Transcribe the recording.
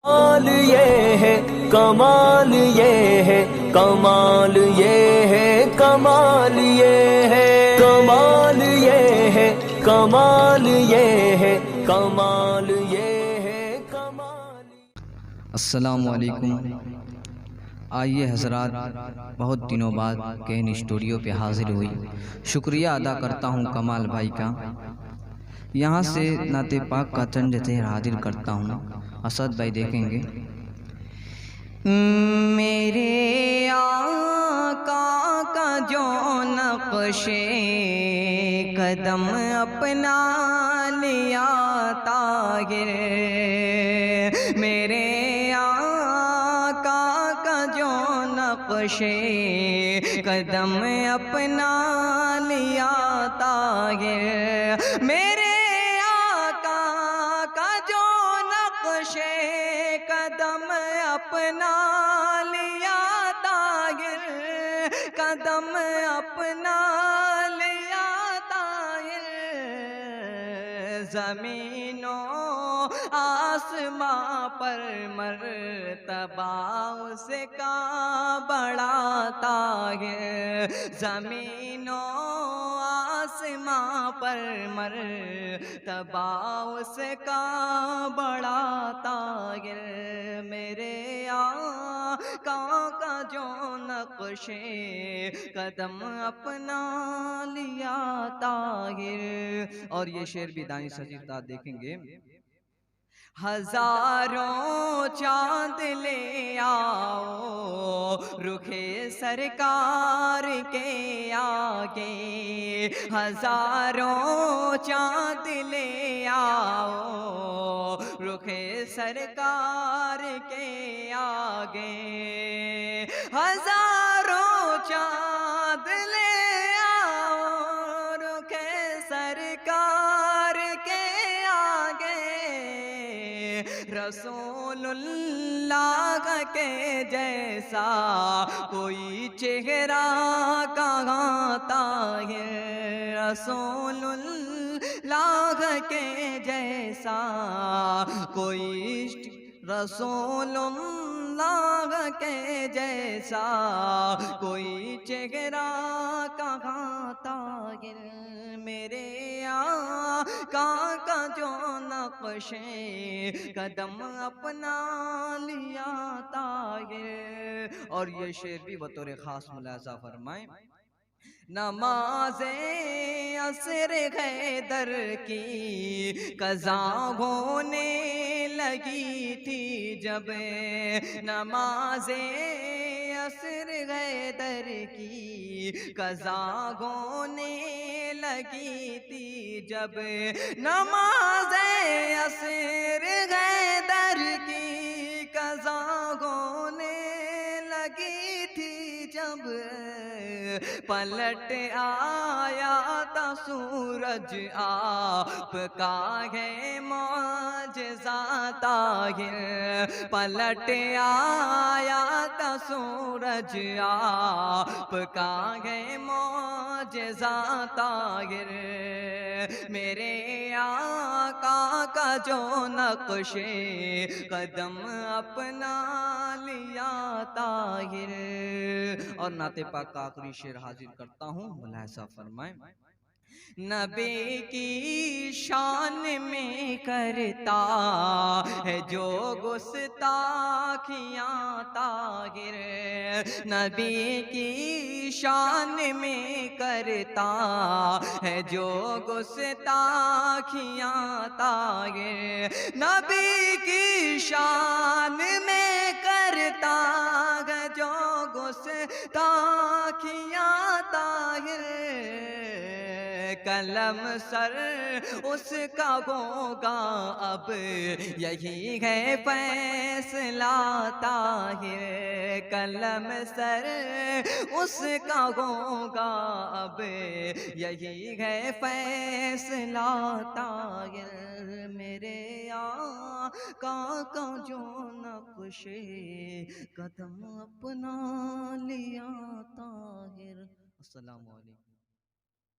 کمال یہ ہے، کمال یہ ہے، کمال یہ ہے، کمال یہ ہے، کمال یہ ہے، کمال یہ ہے، کمال یہ ہے، کمال۔ السلام علیکم۔ آئیے حضرات، بہت دنوں بعد کین اسٹوڈیو پہ حاضر ہوئی، شکریہ ادا کرتا ہوں کمال بھائی کا۔ یہاں سے نعت پاک کا چند تیر حاضر کرتا ہوں، اسد بھائی دیکھیں گے۔ میرے آقا کا جو نقش قدم اپنا لیا طاہر، میرے آقا کا جو نقش قدم اپنا لیا طاہر، میرے آقا کا جو نقش قدم اپنا لیا طاہر، قدم اپنا لیا طاہر، زمین و آسماں پر مرتبہ اس کا بڑا طاہر، زمین و آسماں پر مرتبہ اس کا بڑا طاہر، میرے آقا کا جو نقش قدم اپنا لیا طاہر۔ اور یہ شعر بھی دانی سجیدہ دیکھیں گے۔ ہزاروں چاند لے آؤ رخ سرکار کے آگے، ہزاروں چاند لے آؤ رخ سرکار کے آگے، ہزاروں چاند لے آؤ رخ سرکار کے آگے، رسول اللہ کے جیسا کوئی چہرہ کہاں طاہر، رسول اللہ کے جیسا کوئی، رسول اللہ کے جیسا کوئی چہرہ کہاں طاہر، میرے آقا کا جو نقش قدم اپنا لیا طاہر۔ اور یہ شعر بھی بطور خاص ملاحظہ فرمائیں۔ نماز عصر حیدر کی قضا ہونے لگی تھی جب، نماز عصر حیدر کی قضا ہونے لگی تھی جب، نماز عصر حیدر کی قضا ہونے لگی تھی جب، پلٹ آیا تھا سورج آپ کا ہے معجزہ طاہر، پلٹ آیا تھا سورج آپ کا ہے معجزہ طاہر، میرے آقا کا جو نقش قدم اپنا لیا طاہر۔ اور نعت پاک کا آخری شعر حاضر کرتا ہوں، ملاحظہ فرمائیں۔ نبی کی شان میں کرتا ہے جو گستاخیاں طاہر، نبی کی شان میں کرتا ہے جو گستاخیاں طاہر، نبی کی شان میں کرتا ہے جو گستاخیاں طاہر، قلم سر اس کا ہوگا اب یہی ہے فیصلہ طاہر، قلم سر اس کا ہوگا اب یہی ہے فیصلہ طاہر، میرے آقا کا جو نقش قدم اپنا لیا طاہر۔ السلام علیکم۔